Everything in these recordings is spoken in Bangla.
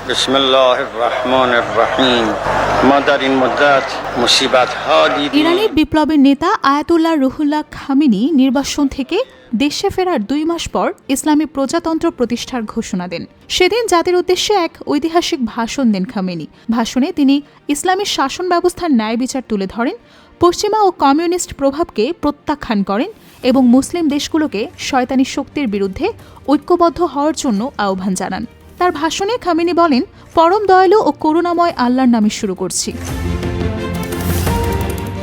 বিসমিল্লাহির রহমানির রহিম। মাদারিন মুদ্দাত মুসিবাত হাদি। ইরানের বিপ্লবের নেতা আয়াতুল্লাহ রুহুল্লাহ খামেনি নির্বাসন থেকে দেশে ফেরার 2 মাস পর ইসলামী প্রজাতন্ত্র প্রতিষ্ঠার ঘোষণা দেন। সেদিন জাতির উদ্দেশ্যে এক ঐতিহাসিক ভাষণ দেন খামেনি। ভাষণে তিনি ইসলামী শাসন ব্যবস্থার ন্যায় বিচার তুলে ধরেন, পশ্চিমা ও কমিউনিস্ট প্রভাবকে প্রত্যাখ্যান করেন এবং মুসলিম দেশগুলোকে শয়তানি শক্তির বিরুদ্ধে ঐক্যবদ্ধ হওয়ার জন্য আহ্বান জানান। তার ভাষণে খামেনি বলেন, পরম দয়ালু ও করুণাময় আল্লাহর নামে শুরু করছি।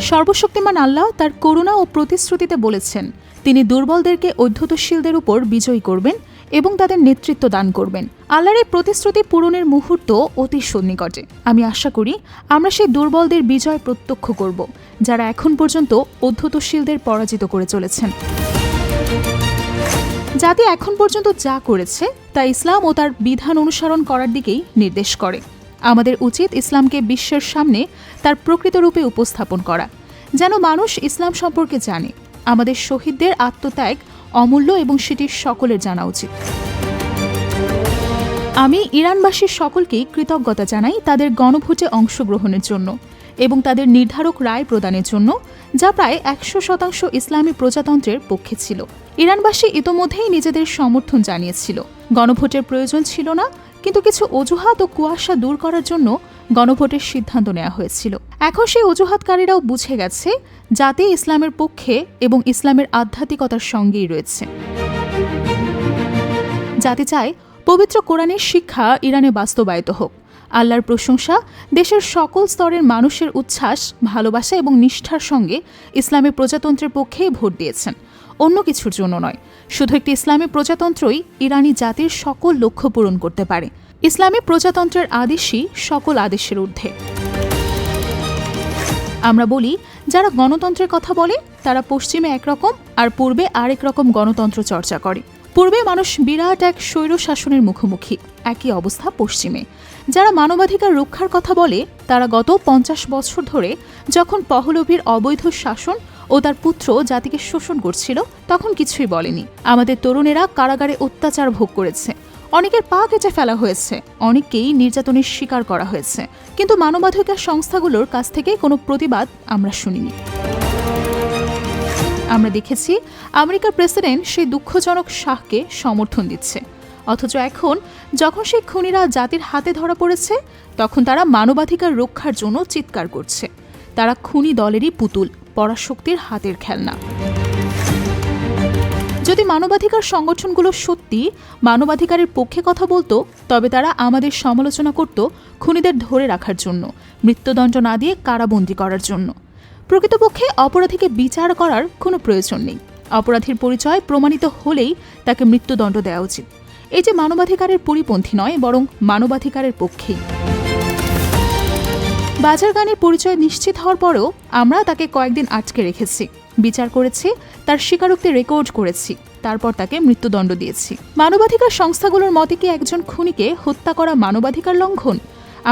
সর্বশক্তিমান আল্লাহ তার করুণা ও প্রতিশ্রুতিতে বলেছেন তিনি দুর্বলদেরকে অধ্যুতশীলদের উপর বিজয়ী করবেন এবং তাদের নেতৃত্ব দান করবেন। আল্লাহর এই প্রতিশ্রুতি পূরণের মুহূর্ত অতি সন্নিকটে। আমি আশা করি আমরা সেই দুর্বলদের বিজয় প্রত্যক্ষ করব, যারা এখন পর্যন্ত অধ্যুতশীলদের পরাজিত করে চলেছেন। জাতি এখন পর্যন্ত যা করেছে তা ইসলাম ও তার বিধান অনুসরণ করার দিকেই নির্দেশ করে। আমাদের উচিত ইসলামকে বিশ্বের সামনে তার প্রকৃত রূপে উপস্থাপন করা, যেন মানুষ ইসলাম সম্পর্কে জানে। আমাদের শহীদদের আত্মত্যাগ অমূল্য এবং সেটি সকলের জানা উচিত। আমি ইরানবাসীর সকলকেই কৃতজ্ঞতা জানাই তাদের গণভোটে অংশগ্রহণের জন্য এবং তাদের নির্ধারক রায় প্রদানের জন্য, যা প্রায় 100% ইসলামী প্রজাতন্ত্রের পক্ষে ছিল। ইরানবাসী ইতোমধ্যেই নিজেদের সমর্থন জানিয়েছিল। গণভোটের প্রয়োজন ছিল না, কিন্তু কিছু অজুহাত ও কুয়াশা দূর করার জন্য গণভোটের সিদ্ধান্ত নেওয়া হয়েছিল। এখন সেই অজুহাতকারীরাও বুঝে গেছে জাতি ইসলামের পক্ষে এবং ইসলামের আধ্যাত্মিকতার সঙ্গেই রয়েছে। জাতি চায় পবিত্র কোরআনের শিক্ষা ইরানে বাস্তবায়িত হোক। আল্লাহর প্রশংসা, দেশের সকল স্তরের মানুষের উচ্ছ্বাস, ভালোবাসা এবং নিষ্ঠার সঙ্গে ইসলামী প্রজাতন্ত্রের পক্ষে ভোট দিয়েছেন, অন্য কিছুর জন্য নয়। শুধু একটি ইসলামী প্রজাতন্ত্রই ইরানি জাতির সকল লক্ষ্য পূরণ করতে পারে। ইসলামী প্রজাতন্ত্রের আদেশই সকল আদেশের ঊর্ধ্বে। আমরা বলি, যারা গণতন্ত্রের কথা বলে তারা পশ্চিমে একরকম আর পূর্বে আরেক রকম গণতন্ত্র চর্চা করে। পূর্বে মানুষ বিরাট এক স্বৈর শাসনের মুখোমুখি, একই অবস্থা পশ্চিমে। যারা মানবাধিকার রক্ষার কথা বলে তারা গত 50 বছর ধরে যখন পহলভির অবৈধ শাসন ও তার পুত্র জাতিকে শোষণ করছিল তখন কিছুই বলেনি। আমাদের তরুণেরা কারাগারে অত্যাচার ভোগ করেছে, অনেকের পা কেটে ফেলা হয়েছে, অনেককেই নির্যাতনের শিকার করা হয়েছে, কিন্তু মানবাধিকার সংস্থাগুলোর কাছ থেকে কোনো প্রতিবাদ আমরা শুনিনি। আমরা দেখেছি আমেরিকার প্রেসিডেন্ট সেই দুঃখজনক শাহকে সমর্থন দিচ্ছে, অথচ এখন যখন সেই খুনিরা জাতির হাতে ধরা পড়েছে তখন তারা মানবাধিকার রক্ষার জন্য চিৎকার করছে। তারা খুনি দলেরই পুতুল, পরাশক্তির হাতের খেলনা। যদি মানবাধিকার সংগঠনগুলো সত্যি মানবাধিকারের পক্ষে কথা বলতো, তবে তারা আমাদের সমালোচনা করত খুনিদের ধরে রাখার জন্য, মৃত্যুদণ্ড না দিয়ে কারাবন্দী করার জন্য। প্রকৃতপক্ষে অপরাধীকে বিচার করার কোনো প্রয়োজন নেই। অপরাধীর পরিচয় প্রমাণিত হলেই তাকে মৃত্যুদণ্ড দেওয়া উচিত। এই যে মানবাধিকারের পরিপন্থী নয়, বরং মানবাধিকারের পক্ষেই। বাজারগানের পরিচয় নিশ্চিত হওয়ার পরেও আমরা তাকে কয়েকদিন আটকে রেখেছি, বিচার করেছি, তার স্বীকারোক্তি রেকর্ড করেছি, তারপর তাকে মৃত্যুদণ্ড দিয়েছি। মানবাধিকার সংস্থাগুলোর মতে কি একজন খুনিকে হত্যা করা মানবাধিকার লঙ্ঘন?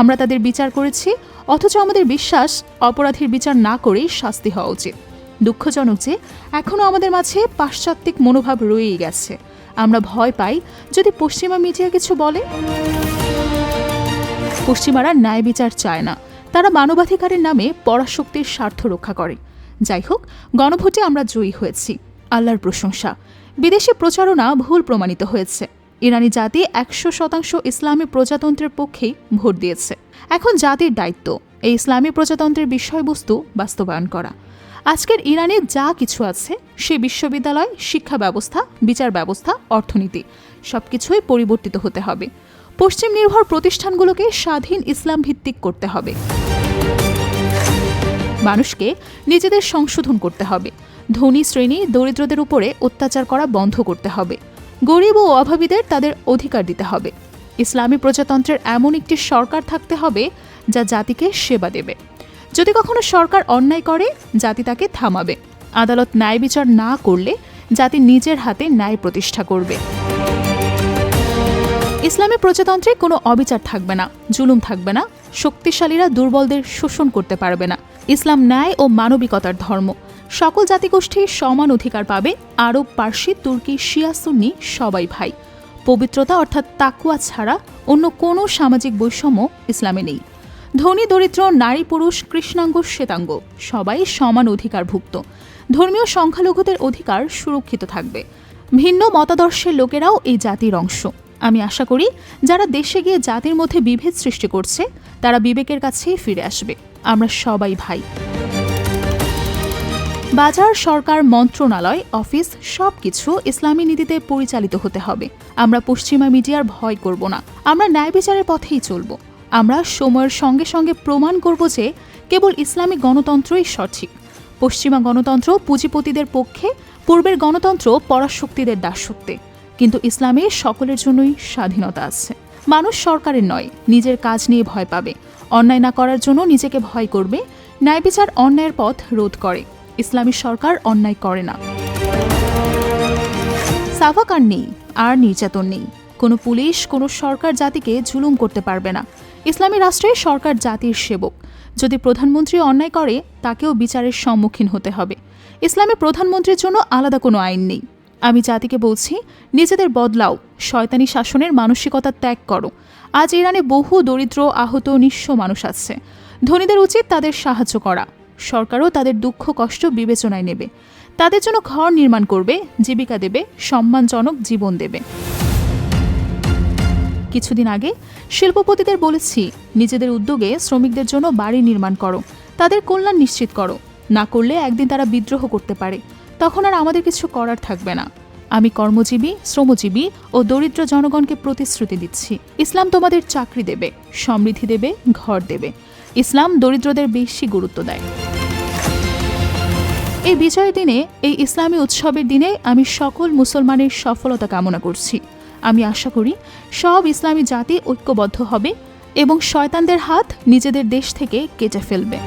আমরা তাদের বিচার করেছি, অথচ আমাদের বিশ্বাস অপরাধীর বিচার না করেই শাস্তি হওয়া উচিত। দুঃখজনক যে এখনও আমাদের মাঝে পাশ্চাত্তিক মনোভাব রয়েই গেছে। আমরা ভয় পাই যদি পশ্চিমা মিডিয়া কিছু বলে। পশ্চিমারা ন্যায় বিচার চায় না, তারা মানবাধিকারের নামে পরাশক্তির স্বার্থ রক্ষা করে। যাই হোক, গণভোটে আমরা জয়ী হয়েছি, আল্লাহর প্রশংসা। বিদেশি প্রচারণা ভুল প্রমাণিত হয়েছে। ইরানি জাতি 100% ইসলামী প্রজাতন্ত্রের পক্ষেই ভোট দিয়েছে। এখন জাতির দায়িত্ব এই ইসলামী প্রজাতন্ত্রের বিষয়বস্তু বাস্তবায়ন করা। আজকের ইরানে যা কিছু আছে, সে বিশ্ববিদ্যালয়, শিক্ষা ব্যবস্থা, বিচার ব্যবস্থা, অর্থনীতি, সবকিছুই পরিবর্তিত হতে হবে। পশ্চিম নির্ভর প্রতিষ্ঠানগুলোকে স্বাধীন ইসলাম ভিত্তিক করতে হবে। মানুষকে নিজেদের সংশোধন করতে হবে। ধনী শ্রেণী দরিদ্রদের উপরে অত্যাচার করা বন্ধ করতে হবে। গরিব ও অভাবীদের তাদের অধিকার দিতে হবে। ইসলামী প্রজাতন্ত্রের এমন একটি সরকার থাকতে হবে যা জাতিকে সেবা দেবে। যদি কখনো সরকার অন্যায় করে, জাতি তাকে থামাবে। আদালত ন্যায় বিচার না করলে জাতি নিজের হাতে ন্যায় প্রতিষ্ঠা করবে। ইসলামী প্রজাতন্ত্রে কোনো অবিচার থাকবে না, জুলুম থাকবে না, শক্তিশালীরা দুর্বলদের শোষণ করতে পারবে না। ইসলাম ন্যায় ও মানবিকতার ধর্ম। সকল জাতিগোষ্ঠী সমান অধিকার পাবে। আরব, পার্সি, তুর্কি, শিয়া, সুন্নি সবাই ভাই। পবিত্রতা অর্থাৎ তাকওয়া ছাড়া অন্য কোনো সামাজিক বৈষম্য ইসলামে নেই। ধনী দরিদ্র, নারী পুরুষ, কৃষ্ণাঙ্গ শ্বেতাঙ্গ সবাই সমান অধিকারভুক্ত। ধর্মীয় সংখ্যালঘুদের অধিকার সুরক্ষিত থাকবে। ভিন্ন মতাদর্শের লোকেরাও এই জাতির অংশ। আমি আশা করি যারা দেশে গিয়ে জাতির মধ্যে বিভেদ সৃষ্টি করছে তারা বিবেকের কাছেই ফিরে আসবে। আমরা সবাই ভাই। বাজার, সরকার, মন্ত্রণালয়, অফিস সবকিছু ইসলামী নীতিতে পরিচালিত হতে হবে। আমরা পশ্চিমা মিডিয়ার ভয় করব না। আমরা ন্যায় বিচারের পথেই চলব। আমরা সময়ের সঙ্গে সঙ্গে প্রমাণ করব যে কেবল ইসলামিক গণতন্ত্রই সঠিক। পশ্চিমা গণতন্ত্র পুঁজিপতিদের পক্ষে, পূর্বের গণতন্ত্র পরাশক্তিদের দাসত্বে। কিন্তু ইসলামে সকলের জন্যই স্বাধীনতা আছে। মানুষ সরকারের নয়, নিজের কাজ নিয়ে ভয় পাবে। অন্যায় না করার জন্য নিজেকে ভয় করবে। ন্যায় বিচার অন্যায়ের পথ রোধ করে। ইসলামী সরকার অন্যায় করে না। সাফাক আর নেই, আর নির্যাতন নেই। কোনো পুলিশ, কোনো সরকার জাতিকে জুলুম করতে পারবে না। ইসলামী রাষ্ট্রে সরকার জাতির সেবক। যদি প্রধানমন্ত্রী অন্যায় করে তাকেও বিচারের সম্মুখীন হতে হবে। ইসলামে প্রধানমন্ত্রীর জন্য আলাদা কোনো আইন নেই। আমি জাতিকে বলছি, নিজেদের বদলাও, শয়তানি শাসনের মানসিকতা ত্যাগ করো। আজ ইরানে বহু দরিদ্র, আহত, নিঃস্ব মানুষ আছে। ধনীদের উচিত তাদের সাহায্য করা। সরকারও তাদের দুঃখ কষ্ট বিবেচনায় নেবে। তাদের জন্য ঘর নির্মাণ করবে, জীবিকা দেবে, সম্মানজনক জীবন দেবে। কিছুদিন আগে শিল্পপতিদের বলেছি, নিজেদের উদ্যোগে শ্রমিকদের জন্য বাড়ি নির্মাণ করো, তাদের কল্যাণ নিশ্চিত করো। না করলে একদিন তারা বিদ্রোহ করতে পারে, তখন আর আমাদের কিছু করার থাকবে না। আমি কর্মজীবী, শ্রমজীবী ও দরিদ্র জনগণকে প্রতিশ্রুতি দিচ্ছি, ইসলাম তোমাদের চাকরি দেবে, সমৃদ্ধি দেবে, ঘর দেবে। ইসলাম দরিদ্রদের বেশি গুরুত্ব দেয়। এই বিজয়ের দিনে, এই ইসলামী উৎসবের দিনে আমি সকল মুসলমানের সফলতা কামনা করছি। আমি আশা করি সব ইসলামী জাতি ঐক্যবদ্ধ হবে এবং শয়তানদের হাত নিজেদের দেশ থেকে কেটে ফেলবে।